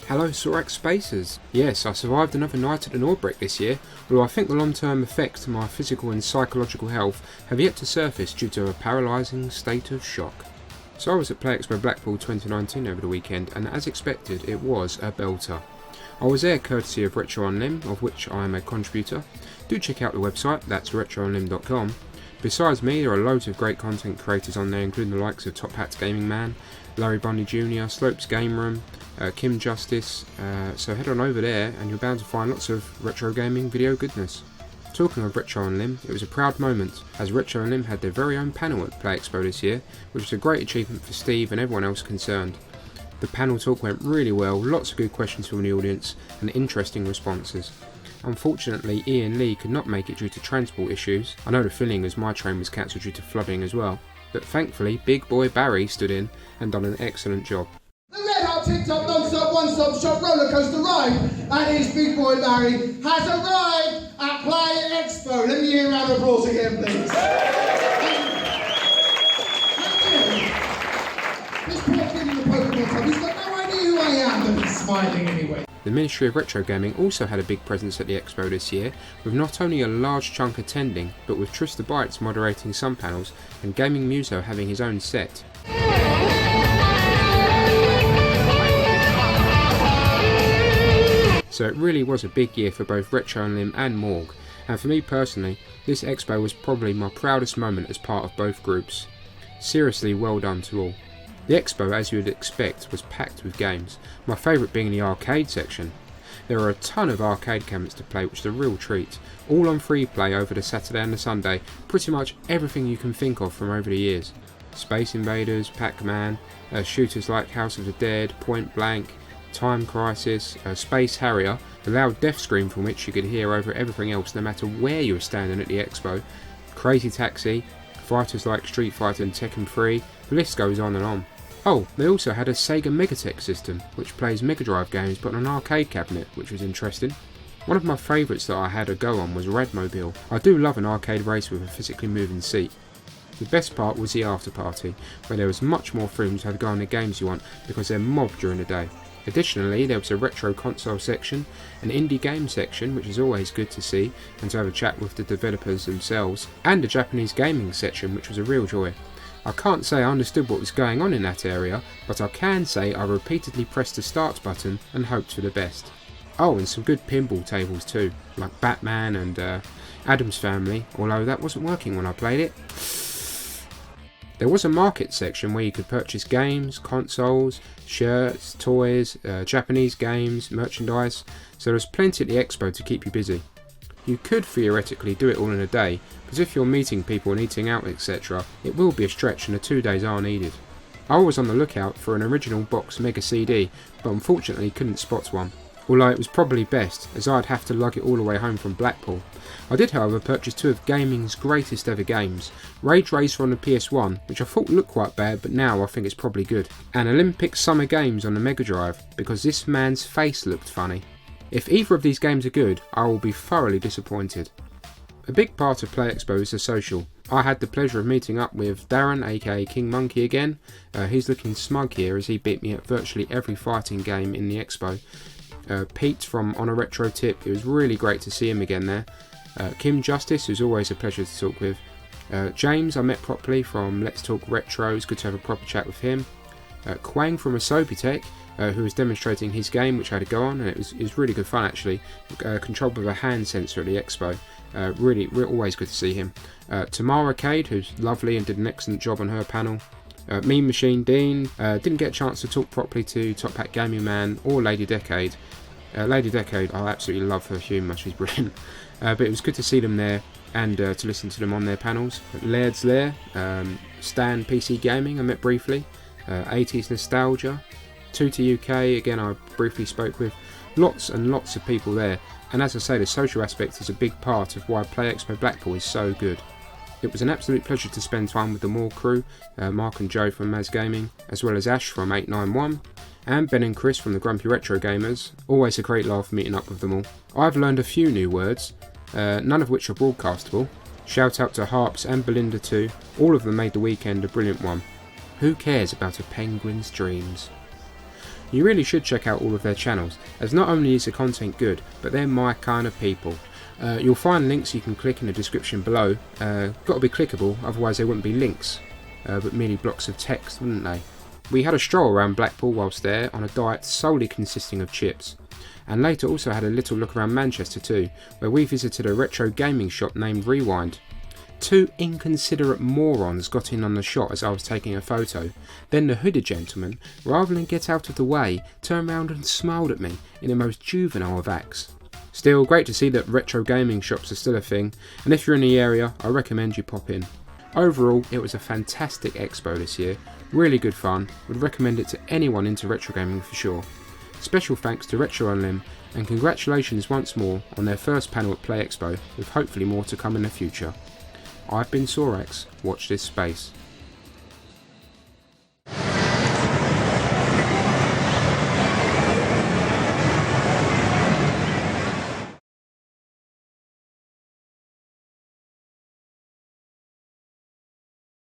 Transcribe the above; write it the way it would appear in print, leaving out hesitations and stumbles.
Hello Sorax Spacers. Yes, I survived another night at the Norbreck this year, although I think the long-term effects to my physical and psychological health have yet to surface due to a paralysing state of shock. So I was at Expo Blackpool 2019 over the weekend, and as expected it was a belter. I was there courtesy of Retro on Limb, of which I am a contributor. Do check out the website, that's retroonlimb.com. Besides me, there are loads of great content creators on there, including the likes of Top Hats Gaming Man, Larry Bundy Jr., Slopes Game Room, Kim Justice, so head on over there and you're bound to find lots of retro gaming video goodness. Talking of Retro on Limb, it was a proud moment as Retro on Limb had their very own panel at Play Expo this year, which was a great achievement for Steve and everyone else concerned. The panel talk went really well, lots of good questions from the audience and interesting responses. Unfortunately, Ian Lee could not make it due to transport issues. I know the feeling as my train was cancelled due to flooding as well, but thankfully Big Boy Barry stood in and done an excellent job. The red hot tip-top non-stop one-stop shop roller coaster ride, and his Big Boy Barry has arrived at Play Expo. Let me hear a round of applause again, please. This poor kid in the Pokemon top, he's got no idea who I am, but he's smiling anyway. The Ministry of Retro Gaming also had a big presence at the Expo this year, with not only a large chunk attending, but with Trista Bytes moderating some panels and Gaming Muso having his own set. So it really was a big year for both Retro on Limb and Morg, and for me personally, this Expo was probably my proudest moment as part of both groups. Seriously well done to all. The Expo, as you would expect, was packed with games, my favourite being the arcade section. There are a ton of arcade cabinets to play, which is a real treat, all on free play over the Saturday and the Sunday, pretty much everything you can think of from over the years. Space Invaders, Pac-Man, shooters like House of the Dead, Point Blank, Time Crisis, Space Harrier, the loud death scream from which you could hear over everything else no matter where you were standing at the Expo, Crazy Taxi, fighters like Street Fighter and Tekken 3, the list goes on and on. Oh, they also had a Sega Megatech system, which plays Mega Drive games but on an arcade cabinet, which was interesting. One of my favourites that I had a go on was Radmobile. I do love an arcade race with a physically moving seat. The best part was the after party, where there was much more freedom to have a go on the games you want because they're mobbed during the day. Additionally, there was a retro console section, an indie game section, which is always good to see and to have a chat with the developers themselves, and a Japanese gaming section, which was a real joy. I can't say I understood what was going on in that area, but I can say I repeatedly pressed the start button and hoped for the best. Oh, and some good pinball tables too, like Batman and Addams Family, although that wasn't working when I played it. There was a market section where you could purchase games, consoles, shirts, toys, Japanese games, merchandise, so there was plenty at the Expo to keep you busy. You could theoretically do it all in a day, but if you're meeting people and eating out etc, it will be a stretch and the 2 days are needed. I was on the lookout for an original box Mega CD, but unfortunately couldn't spot one, although it was probably best as I'd have to lug it all the way home from Blackpool. I did however purchase two of gaming's greatest ever games, Rage Racer on the PS1, which I thought looked quite bad but now I think it's probably good, and Olympic Summer Games on the Mega Drive because this man's face looked funny. If either of these games are good, I will be thoroughly disappointed. A big part of Play Expo is the social. I had the pleasure of meeting up with Darren aka King Monkey again. He's looking smug here as he beat me at virtually every fighting game in the Expo. Pete from On a Retro Tip, it was really great to see him again there. Kim Justice, who's always a pleasure to talk with. James I met properly from Let's Talk Retro, it's good to have a proper chat with him. Quang from Asobitech, who was demonstrating his game, which I had to go on, and it was really good fun actually, controlled with a hand sensor at the Expo. Really always good to see him. Tamara Cade, who's lovely and did an excellent job on her panel. Mean Machine Dean, didn't get a chance to talk properly to Top Hat Gaming Man or Lady Decade. Lady Decade, I absolutely love her humour, she's brilliant. But it was good to see them there and to listen to them on their panels. Laird's Lair, Stan PC Gaming I met briefly, 80s Nostalgia, Tutti UK, again I briefly spoke with. Lots and lots of people there, and as I say, the social aspect is a big part of why Play Expo Blackpool is so good. It was an absolute pleasure to spend time with the Moore crew, Mark and Joe from Maz Gaming, as well as Ash from 891, and Ben and Chris from the Grumpy Retro Gamers. Always a great laugh meeting up with them all. I've learned a few new words, none of which are broadcastable. Shout out to Harps and Belinda too, all of them made the weekend a brilliant one. Who cares about a penguin's dreams? You really should check out all of their channels, as not only is the content good, but they're my kind of people. You'll find links you can click in the description below. Got to be clickable, otherwise they wouldn't be links, but merely blocks of text, wouldn't they? We had a stroll around Blackpool whilst there on a diet solely consisting of chips, and later also had a little look around Manchester too, where we visited a retro gaming shop named Rewind. Two inconsiderate morons got in on the shot as I was taking a photo. Then the hooded gentleman, rather than get out of the way, turned round and smiled at me in the most juvenile of acts. Still, great to see that retro gaming shops are still a thing, and if you're in the area, I recommend you pop in. Overall, it was a fantastic expo this year, really good fun, would recommend it to anyone into retro gaming for sure. Special thanks to Retro on Limb, and congratulations once more on their first panel at Play Expo, with hopefully more to come in the future. I've been Sorax, watch this space.